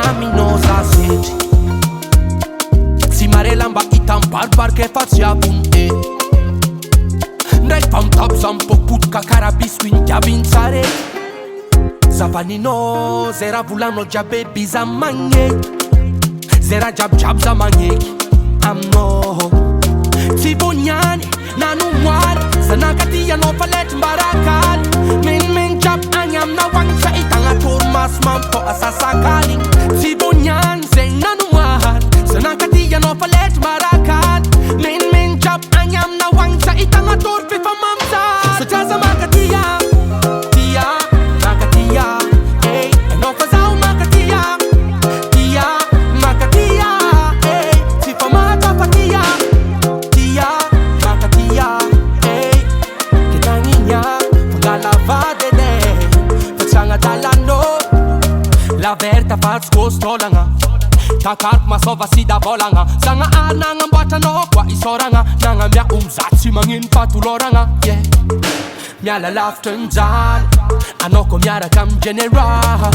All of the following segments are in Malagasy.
aminosa sete si marelamba itam barbar che faccia punte Ndraiky fa mitabo za mipopotoka karaha biscuit diabintsare Zavaninao zay raha volaninao jiaby biza magneky Zay raha jiabijiaby za magneky aminao Tsy voniany na nomoaly Zanakaty anao fa letry mbarakaly Menimeny jiaby agny aminao agny Sa hitagna torimaso mampô asasakaly Tsy voniany zay na nomoaly Zanakaty anao fa letry mbarakaly Menimeny jiaby agny aminao agny Sa hitagna tory fefa mamsa Satria za mankatia Tia, mankatia Ey, anao fa zaho mankatia Tia, mankatia Ey, tsy fa matafatia Tia, mankatia Ey, ketagninya Fangalavadede Fatsangadalano La verta fatsy gostolagna Takariko masova sy davolagna Zagna nagnamboatranao koa isoragna Nagnamia omzaty tsy magnino fatoloragna Yeah Miala lavitry njala Anao ko miaraka am general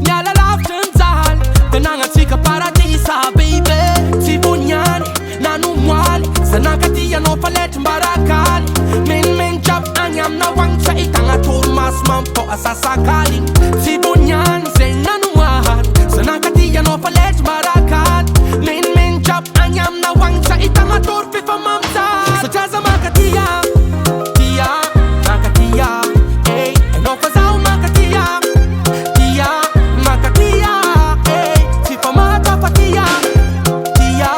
Miala lavitry njala Tenagnatsika paradisa baby Tsy voniany na nomoaly Zanakaty anao fa letry mbarakaly Menimeny jiaby agny aminao agny Sa hitagna torimaso mampô asasakaly Tsy voniany zay na nomoaly Zanakaty anao fa letry mbarakaly Menimeny jiaby agny aminao agny Sa hitagna tory fefa mamsa Satria za mankatia Tia, mankatia Ey, anao fa zaho mankatia Tia, mankatia Ey, tsy fa matafatia Tia,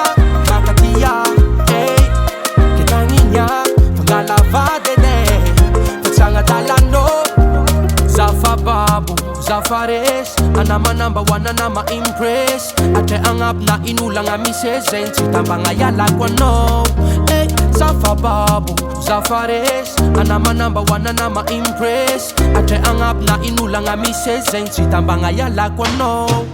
mankatia Ey, ketagninya Fangalavadede Fatsangadalano Zafa babo, zafa res Anamanamba wananama impress Atre agnabo na inolagna misy zegny Tsy tambagna ialako anao Ey, zafa babo, zafa res Anamanamba wananama impress Atre agnabo na inolagna misy zegny Tsy tambagna ialako anao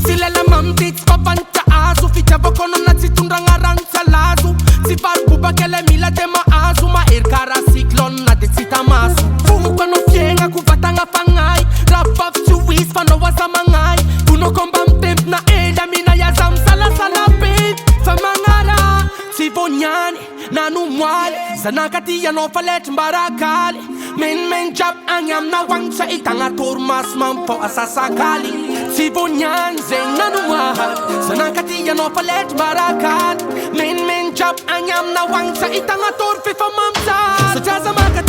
Tsy lela mamity tsy fafanitra azo Fitiavako anao na tsy tondragna ranotsalazo Tsy faribobakele mila de mahazo Mahery kara cyclone na de tsy tamaso Fomoko anao fiaignako vatagna fagnay Ravavy tsy hoisy fanao aza magnay Vonako mba mitempo na ela Mina iaza misalasala be Fa magnara Tsy voniany na nomoaly Zanakaty anao fa letry mbarakaly Menimeny jiaby agny aminao agny Sa hitagna torimaso mampô asasakaly Tsy voniany zay na nomoaly Zanakaty anao fa letry mbarakaly Menimeny jiaby agny aminao agny Sa hitagna tory fefa mamsa Satria za mankatia